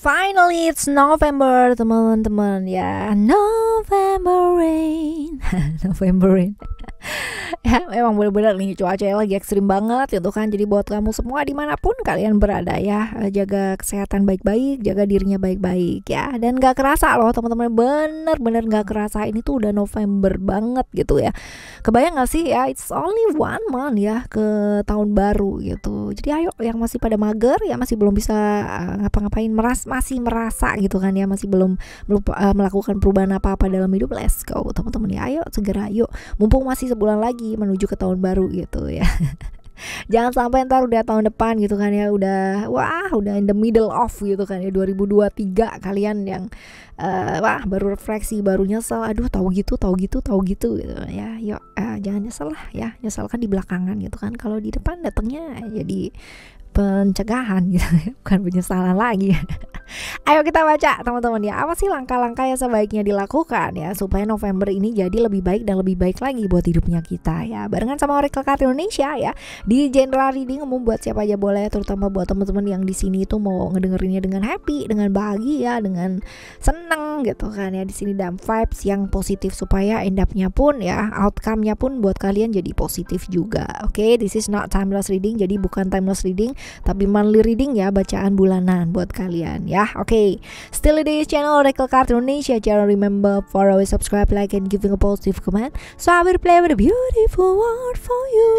Finally it's November teman-teman ya. November rain. November rain. Ya memang benar-benar nih cuacanya lagi ekstrim banget gitu kan. Jadi buat kamu semua dimanapun kalian berada ya, jaga kesehatan baik-baik, jaga dirinya baik-baik ya. Dan gak kerasa loh teman-teman, bener-bener gak kerasa ini tuh udah November banget gitu ya. Kebayang gak sih ya, it's only 1 month ya ke tahun baru gitu. Jadi ayo yang masih pada mager ya, masih belum bisa ngapa-ngapain, masih merasa gitu kan ya, masih belum melakukan perubahan apa-apa dalam hidup, let's go teman-teman ya. Ayo segera yuk, mumpung masih sebulan lagi menuju ke tahun baru gitu ya. Jangan sampai ntar udah tahun depan gitu kan ya, udah in the middle of gitu kan ya, 2023 kalian yang baru refleksi, baru nyesel, aduh tahu gitu gitu ya. Yuk jangan nyesel lah ya, nyesel kan di belakangan gitu kan, kalau di depan datangnya jadi pencegahan gitu, bukan penyesalan lagi. Ayo kita baca teman-teman ya, apa sih langkah-langkah yang sebaiknya dilakukan ya supaya November ini jadi lebih baik dan lebih baik lagi buat hidupnya kita ya. Barengan sama Oracle Card Indonesia ya, di general reading umum buat siapa aja boleh, terutama buat teman-teman yang di sini itu mau ngedengerinnya dengan happy, dengan bahagia, dengan seneng gitu kan ya. Di sini dalam vibes yang positif supaya end up-nya pun ya, outcome-nya pun buat kalian jadi positif juga. Oke, this is not timeless reading, jadi bukan timeless reading tapi monthly reading ya, bacaan bulanan buat kalian ya. Oke, still di channel Oracle Card Indonesia. Jangan remember for always subscribe, like and giving a positive comment, so I will play with a beautiful word for you.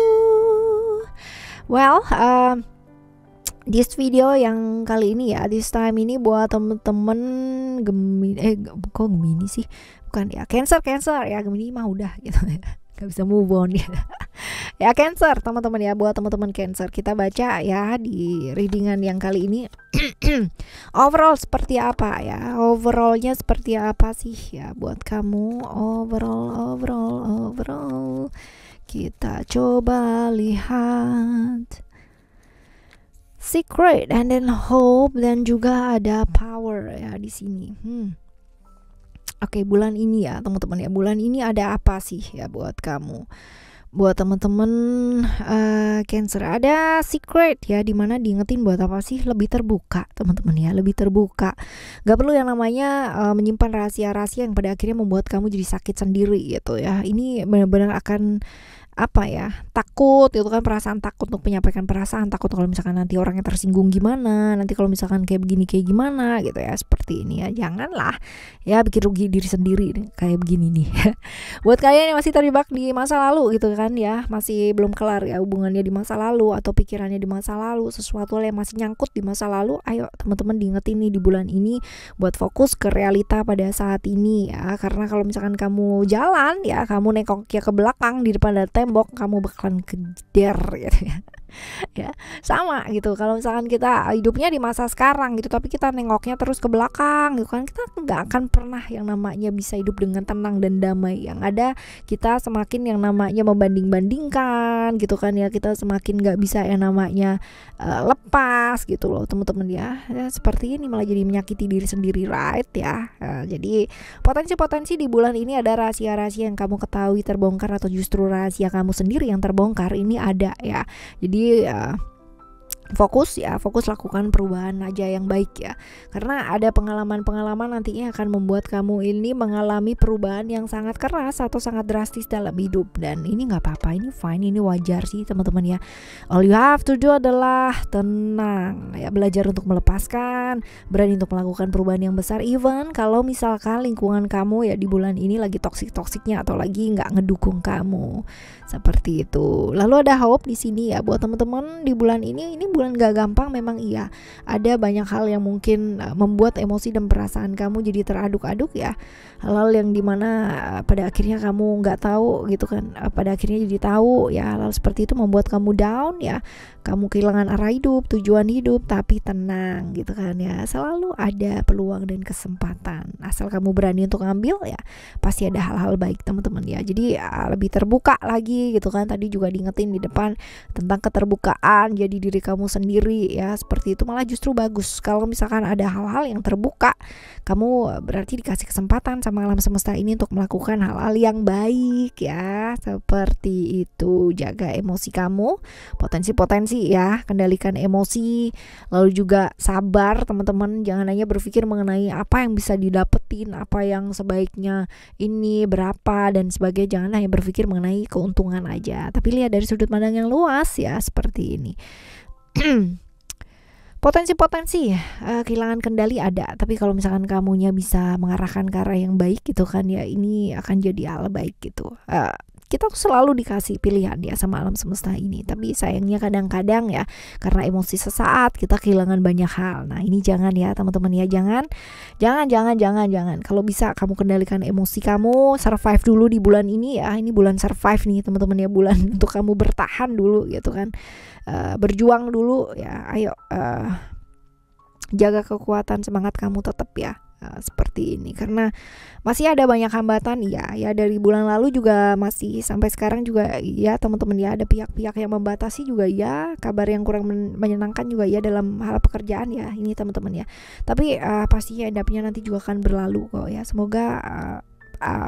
Well, this video yang kali ini ya, this time ini buat temen-temen Gemini sih, bukan ya, Cancer ya, Gemini mah udah gitu ya, gak bisa move on ya. Ya Cancer teman-teman ya, buat teman-teman Cancer kita baca ya di readingan yang kali ini. Overall seperti apa ya, overallnya seperti apa sih ya buat kamu, overall kita coba lihat. Secret and then hope, dan juga ada power ya di sini. Oke, bulan ini ya teman-teman ya, bulan ini ada apa sih ya buat kamu? Buat teman-teman Cancer ada secret ya, dimana diingetin buat apa sih, lebih terbuka teman-teman ya, lebih terbuka. Gak perlu yang namanya menyimpan rahasia-rahasia yang pada akhirnya membuat kamu jadi sakit sendiri gitu ya. Ini benar-benar akan apa ya, takut itu kan, perasaan takut untuk menyampaikan perasaan, takut kalau misalkan nanti orangnya tersinggung gimana, nanti kalau misalkan kayak begini kayak gimana gitu ya, seperti ini ya. Janganlah ya bikin rugi diri sendiri kayak begini nih. Buat kalian yang masih terjebak di masa lalu gitu kan ya, masih belum kelar ya hubungannya di masa lalu atau pikirannya di masa lalu, sesuatu yang masih nyangkut di masa lalu, ayo teman-teman diingetin nih di bulan ini buat fokus ke realita pada saat ini ya. Karena kalau misalkan kamu jalan ya, kamu nengoknya ke belakang, di depan ada tembok, kamu bakalan keder gitu ya. Ya sama gitu, kalau misalkan kita hidupnya di masa sekarang gitu tapi kita nengoknya terus ke belakang gitu kan, kita nggak akan pernah yang namanya bisa hidup dengan tenang dan damai. Yang ada kita semakin yang namanya membanding-bandingkan gitu kan ya, kita semakin nggak bisa yang namanya lepas gitu loh teman-teman ya. Seperti ini malah jadi menyakiti diri sendiri, right ya. Jadi potensi-potensi di bulan ini ada rahasia-rahasia yang kamu ketahui terbongkar, atau justru rahasia kamu sendiri yang terbongkar, ini ada ya. Jadi fokus lakukan perubahan aja yang baik ya, karena ada pengalaman-pengalaman nantinya akan membuat kamu ini mengalami perubahan yang sangat keras atau sangat drastis dalam hidup, dan ini nggak apa-apa, ini fine, ini wajar sih teman-teman ya. All you have to do adalah tenang ya, belajar untuk melepaskan, berani untuk melakukan perubahan yang besar, even kalau misalkan lingkungan kamu ya di bulan ini lagi toksik-toksiknya atau lagi nggak ngedukung kamu, seperti itu. Lalu ada hope di sini ya buat teman-teman di bulan ini bulan gak gampang memang iya. Ada banyak hal yang mungkin membuat emosi dan perasaan kamu jadi teraduk-aduk ya. Hal-hal yang dimana pada akhirnya kamu gak tahu gitu kan, pada akhirnya jadi tahu ya. Hal seperti itu membuat kamu down ya, kamu kehilangan arah hidup, tujuan hidup. Tapi tenang gitu kan ya, selalu ada peluang dan kesempatan, asal kamu berani untuk ngambil ya, pasti ada hal-hal baik teman-teman ya. Jadi lebih terbuka lagi gitu kan, tadi juga diingetin di depan tentang keterbukaan, jadi diri kamu kamu sendiri ya, seperti itu malah justru bagus. Kalau misalkan ada hal-hal yang terbuka, kamu berarti dikasih kesempatan sama alam semesta ini untuk melakukan hal-hal yang baik ya, seperti itu. Jaga emosi kamu, potensi-potensi ya, kendalikan emosi, lalu juga sabar teman-teman, jangan hanya berpikir mengenai apa yang bisa didapetin, apa yang sebaiknya ini berapa dan sebagainya, jangan hanya berpikir mengenai keuntungan aja, tapi lihat dari sudut pandang yang luas ya, seperti ini. Potensi-potensi kehilangan kendali ada, tapi kalau misalkan kamunya bisa mengarahkan ke arah yang baik gitu kan ya, ini akan jadi hal baik gitu. Kita tuh selalu dikasih pilihan ya sama alam semesta ini, tapi sayangnya kadang-kadang ya karena emosi sesaat kita kehilangan banyak hal. Nah ini jangan ya teman-teman ya, jangan. Kalau bisa kamu kendalikan emosi kamu, survive dulu di bulan ini ya, ini bulan survive nih teman-teman ya, bulan untuk kamu bertahan dulu gitu kan, berjuang dulu ya, ayo jaga kekuatan semangat kamu tetap ya. Seperti ini, karena masih ada banyak hambatan ya dari bulan lalu juga masih sampai sekarang juga ya teman-teman ya, ada pihak-pihak yang membatasi juga ya, kabar yang kurang menyenangkan juga ya dalam hal pekerjaan ya ini teman-teman ya, tapi pastinya endapnya nanti juga akan berlalu kok ya, semoga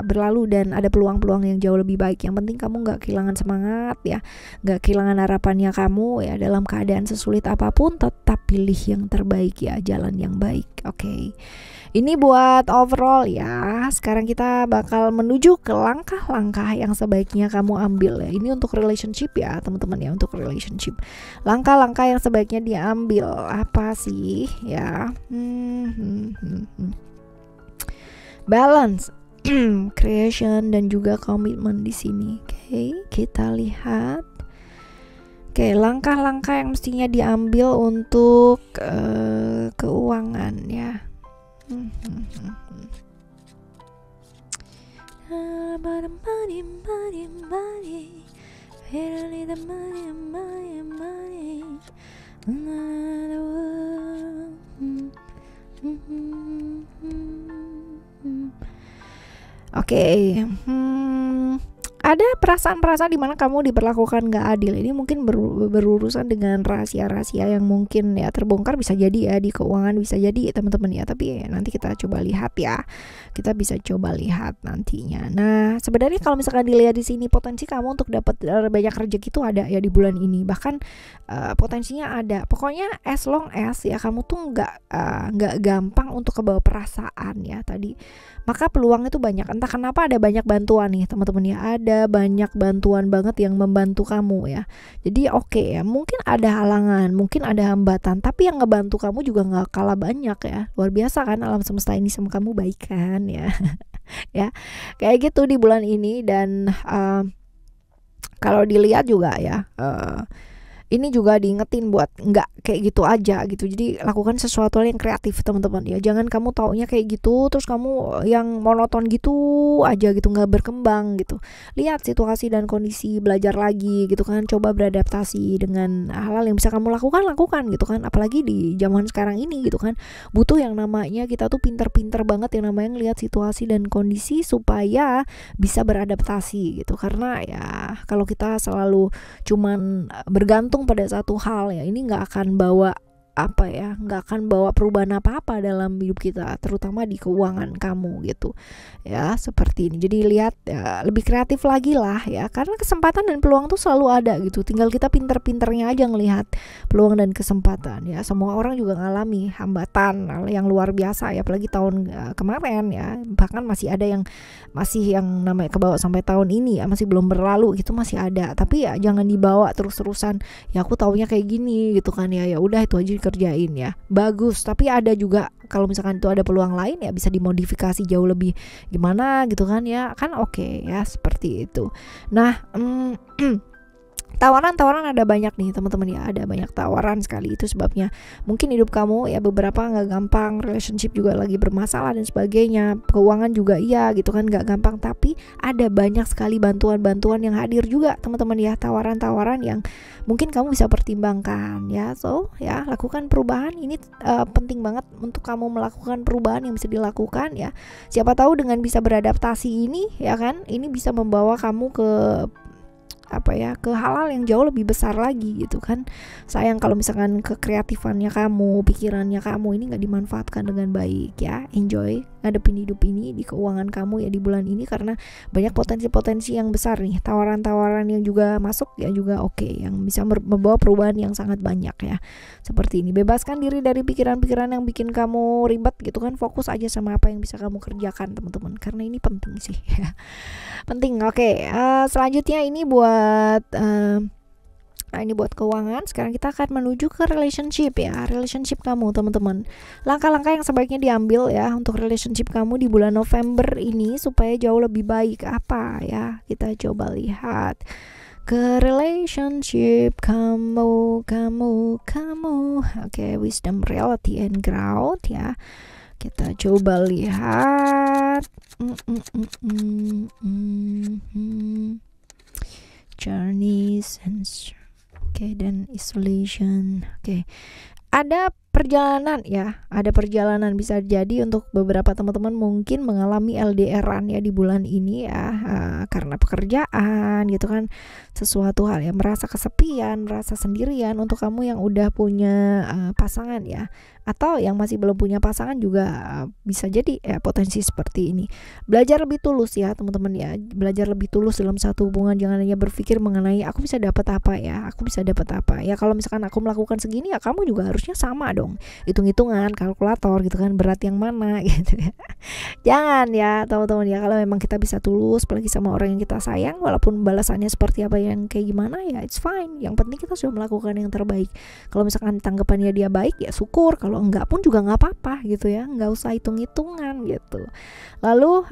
berlalu dan ada peluang-peluang yang jauh lebih baik. Yang penting kamu nggak kehilangan semangat ya, nggak kehilangan harapannya kamu ya, dalam keadaan sesulit apapun tetap pilih yang terbaik ya, jalan yang baik. Oke. Ini buat overall ya. Sekarang kita bakal menuju ke langkah-langkah yang sebaiknya kamu ambil ya. Ini untuk relationship ya teman-teman ya, untuk relationship. Langkah-langkah yang sebaiknya diambil apa sih ya? Balance, creation dan juga komitmen di sini. Oke, kita lihat. Oke, langkah-langkah yang mestinya diambil untuk keuangan ya. Oke, ada perasaan-perasaan di mana kamu diperlakukan gak adil. Ini mungkin berurusan dengan rahasia-rahasia yang mungkin ya terbongkar, bisa jadi ya di keuangan, bisa jadi teman-teman ya. Tapi nanti kita coba lihat ya. Kita bisa coba lihat nantinya. Nah, sebenarnya kalau misalkan dilihat di sini, potensi kamu untuk dapat banyak rezeki itu ada ya di bulan ini. Bahkan potensinya ada. Pokoknya as long as ya kamu tuh nggak gampang untuk kebawa perasaan ya tadi. Maka peluang itu banyak. Entah kenapa ada banyak bantuan nih teman-teman ya. Ada banyak bantuan banget yang membantu kamu ya. Jadi oke ya, mungkin ada halangan, mungkin ada hambatan, tapi yang ngebantu kamu juga nggak kalah banyak ya. Luar biasa kan alam semesta ini sama kamu baik kan ya. Ya kayak gitu di bulan ini. Dan kalau dilihat juga ya, ini juga diingetin buat nggak kayak gitu aja gitu. Jadi lakukan sesuatu yang kreatif teman-teman ya. Jangan kamu taunya kayak gitu terus kamu yang monoton gitu aja gitu, nggak berkembang gitu. Lihat situasi dan kondisi, belajar lagi gitu kan. Coba beradaptasi dengan hal-hal yang bisa kamu lakukan gitu kan. Apalagi di zaman sekarang ini gitu kan, butuh yang namanya kita tuh pinter-pinter banget yang namanya ngelihat situasi dan kondisi supaya bisa beradaptasi gitu. Karena ya kalau kita selalu cuman bergantung pada satu hal ya, ini nggak akan bawa nggak akan bawa perubahan apa-apa dalam hidup kita, terutama di keuangan kamu gitu ya, seperti ini. Jadi lihat ya, lebih kreatif lagi lah ya, karena kesempatan dan peluang tuh selalu ada gitu, tinggal kita pinter-pinternya aja ngelihat peluang dan kesempatan ya. Semua orang juga ngalami hambatan yang luar biasa ya, apalagi tahun kemarin ya, bahkan masih ada yang namanya kebawa sampai tahun ini ya, masih belum berlalu gitu, masih ada. Tapi ya jangan dibawa terus-terusan ya, aku taunya kayak gini gitu kan ya, ya udah itu aja kerjain ya, bagus. Tapi ada juga kalau misalkan itu ada peluang lain ya, bisa dimodifikasi jauh lebih gimana gitu kan ya, kan oke ya, seperti itu. Nah tawaran ada banyak nih teman-teman ya, ada banyak tawaran sekali. Itu sebabnya mungkin hidup kamu ya beberapa nggak gampang, relationship juga lagi bermasalah dan sebagainya, keuangan juga iya gitu kan, nggak gampang. Tapi ada banyak sekali bantuan-bantuan yang hadir juga teman-teman ya, tawaran-tawaran yang mungkin kamu bisa pertimbangkan ya. So ya, lakukan perubahan ini penting banget untuk kamu melakukan perubahan yang bisa dilakukan ya. Siapa tahu dengan bisa beradaptasi ini ya kan, ini bisa membawa kamu ke ke hal-hal yang jauh lebih besar lagi gitu kan. Sayang kalau misalkan kekreatifannya kamu, pikirannya kamu ini nggak dimanfaatkan dengan baik ya. Enjoy ngadepin hidup ini di keuangan kamu ya di bulan ini, karena banyak potensi-potensi yang besar nih, tawaran-tawaran yang juga masuk ya juga oke, yang bisa membawa perubahan yang sangat banyak ya. Seperti ini, bebaskan diri dari pikiran-pikiran yang bikin kamu ribet gitu kan, fokus aja sama apa yang bisa kamu kerjakan teman-teman, karena ini penting sih ya. Penting. Oke, selanjutnya ini buat ini buat keuangan. Sekarang kita akan menuju ke relationship ya. Relationship kamu teman-teman. Langkah-langkah yang sebaiknya diambil ya untuk relationship kamu di bulan November ini supaya jauh lebih baik apa ya. Kita coba lihat ke relationship kamu. Oke, wisdom, reality, and growth ya. Kita coba lihat. Journeys and dan isolation. Ada perjalanan ya, ada perjalanan bisa jadi untuk beberapa teman-teman mungkin mengalami LDRan ya di bulan ini ya, karena pekerjaan gitu kan, sesuatu hal yang merasa kesepian, merasa sendirian. Untuk kamu yang udah punya pasangan ya, atau yang masih belum punya pasangan juga bisa jadi ya potensi seperti ini. Belajar lebih tulus ya teman-teman ya, belajar lebih tulus dalam satu hubungan. Jangan hanya berpikir mengenai aku bisa dapat apa ya, aku bisa dapat apa ya, kalau misalkan aku melakukan segini ya kamu juga harusnya sama dong, hitung-hitungan, kalkulator gitu kan, berat yang mana gitu ya. Jangan ya teman-teman ya, kalau memang kita bisa tulus apalagi sama orang yang kita sayang, walaupun balasannya seperti apa yang kayak gimana ya it's fine, yang penting kita sudah melakukan yang terbaik. Kalau misalkan tanggapannya dia baik ya syukur, kalau enggak pun juga nggak apa-apa gitu ya, nggak usah hitung-hitungan gitu. Lalu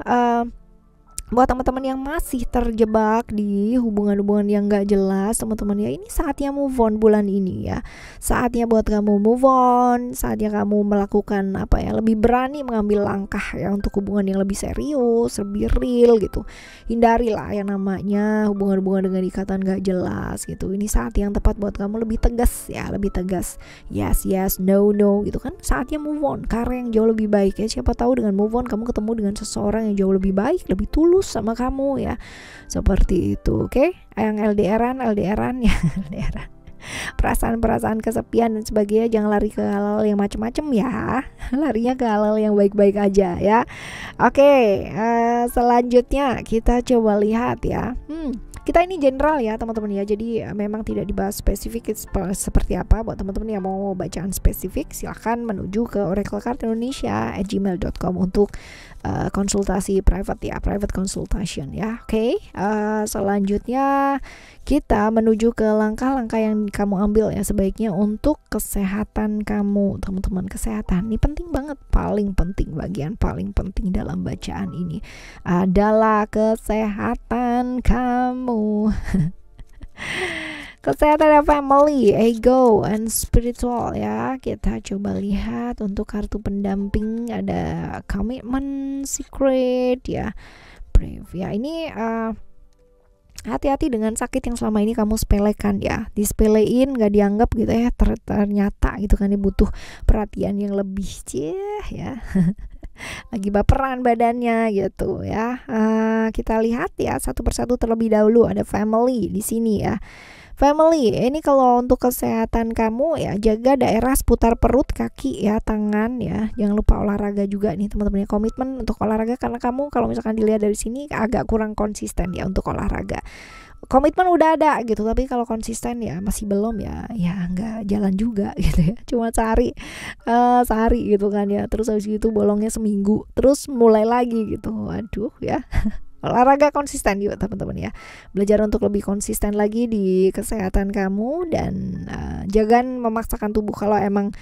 buat teman-teman yang masih terjebak di hubungan-hubungan yang gak jelas teman-teman ya, ini saatnya move on bulan ini ya. Saatnya buat kamu move on, saatnya kamu melakukan lebih berani mengambil langkah ya untuk hubungan yang lebih serius, lebih real gitu. Hindarilah yang namanya hubungan-hubungan dengan ikatan gak jelas gitu. Ini saat yang tepat buat kamu lebih tegas ya, lebih tegas. Yes, no gitu kan. Saatnya move on, karena yang jauh lebih baik ya. Siapa tahu dengan move on kamu ketemu dengan seseorang yang jauh lebih baik, lebih tulus sama kamu ya, seperti itu. Oke, yang LDRan ya, LDRan, perasaan kesepian dan sebagainya, jangan lari ke hal-hal yang macam-macam ya, larinya ke hal-hal yang baik-baik aja ya. Oke, selanjutnya kita coba lihat ya. Kita ini general ya teman-teman ya, jadi memang tidak dibahas spesifik seperti apa. Buat teman-teman yang mau bacaan spesifik silahkan menuju ke oraclecardindonesia@gmail.com untuk konsultasi private ya, private consultation ya. Oke, selanjutnya kita menuju ke langkah-langkah yang kamu ambil ya sebaiknya untuk kesehatan kamu teman-teman. Kesehatan ini penting banget, paling penting, bagian paling penting dalam bacaan ini adalah kesehatan kamu. Kesehatan family, ego, and spiritual ya. Kita coba lihat untuk kartu pendamping, ada commitment, secret ya, brave ya. Ini hati-hati dengan sakit yang selama ini kamu sepelekan ya, disepelein, nggak dianggap gitu ya, ternyata gitu kan, ini butuh perhatian yang lebih ya. Lagi baperan badannya gitu ya. Kita lihat ya satu persatu terlebih dahulu. Ada family di sini ya. Family, ini kalau untuk kesehatan kamu ya, jaga daerah seputar perut, kaki ya, tangan ya. Jangan lupa olahraga juga nih teman-teman ya. Komitmen untuk olahraga, karena kamu kalau misalkan dilihat dari sini agak kurang konsisten ya untuk olahraga. Komitmen udah ada gitu, tapi kalau konsisten ya masih belum ya nggak jalan juga gitu ya. Cuma sehari gitu kan ya, terus habis itu bolongnya seminggu, terus mulai lagi gitu. Waduh ya. Olahraga konsisten yuk teman-teman ya. Belajar untuk lebih konsisten lagi di kesehatan kamu, dan jangan memaksakan tubuh. Kalau emang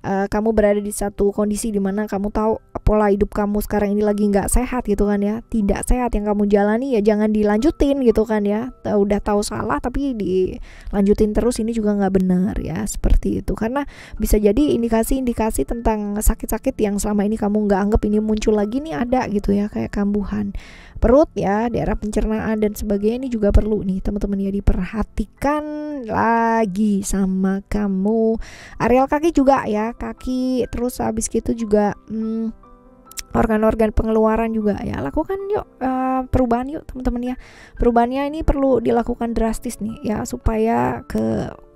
kamu berada di satu kondisi di mana kamu tahu pola hidup kamu sekarang ini lagi nggak sehat gitu kan ya, tidak sehat yang kamu jalani ya, jangan dilanjutin gitu kan ya. Udah tahu salah tapi dilanjutin terus, ini juga nggak benar ya, seperti itu. Karena bisa jadi indikasi-indikasi tentang sakit-sakit yang selama ini kamu nggak anggap ini muncul lagi nih ada gitu ya, kayak kambuhan perut ya, daerah pencernaan dan sebagainya. Ini juga perlu nih teman-teman ya diperhatikan lagi sama kamu. Areal kaki juga ya, kaki, terus habis gitu juga organ-organ pengeluaran juga ya, lakukan yuk perubahan yuk teman-teman ya. Perubahannya ini perlu dilakukan drastis nih ya, supaya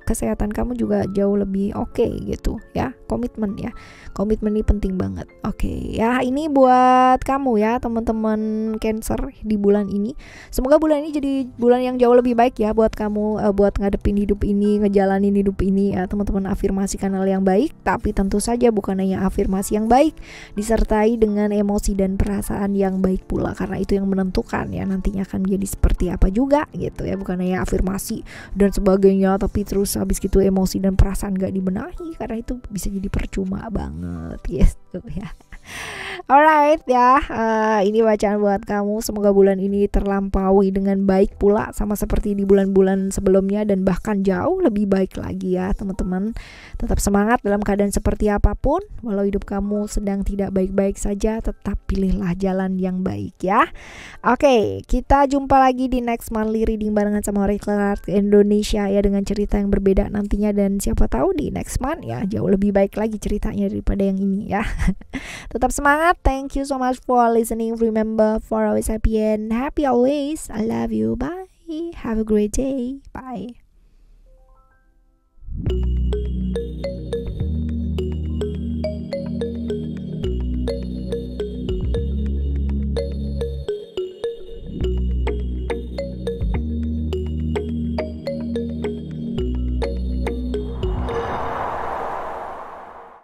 kesehatan kamu juga jauh lebih oke gitu ya. Komitmen ya, komitmen ini penting banget. Oke ya, ini buat kamu ya teman-teman Cancer di bulan ini. Semoga bulan ini jadi bulan yang jauh lebih baik ya buat kamu, buat ngadepin hidup ini, ngejalanin hidup ini ya teman-teman. Afirmasikan hal yang baik, tapi tentu saja bukan hanya afirmasi yang baik, disertai dengan emosi dan perasaan yang baik pula, karena itu yang menentukan ya nantinya akan menjadi seperti apa juga gitu ya. Bukan hanya afirmasi dan sebagainya tapi terus habis gitu emosi dan perasaan gak dibenahi, karena itu bisa jadi percuma banget gitu ya. Alright ya, ini bacaan buat kamu. Semoga bulan ini terlampaui dengan baik pula, sama seperti di bulan-bulan sebelumnya, dan bahkan jauh lebih baik lagi ya teman-teman. Tetap semangat dalam keadaan seperti apapun. Walau hidup kamu sedang tidak baik-baik saja, tetap pilihlah jalan yang baik ya. Oke, kita jumpa lagi di next monthly reading barengan sama Oracle Card Indonesia ya, dengan cerita yang berbeda nantinya, dan siapa tahu di next month ya jauh lebih baik lagi ceritanya daripada yang ini ya. Tetap semangat. Thank you so much for listening. Remember, for always happy and happy always. I love you. Bye. Have a great day. Bye.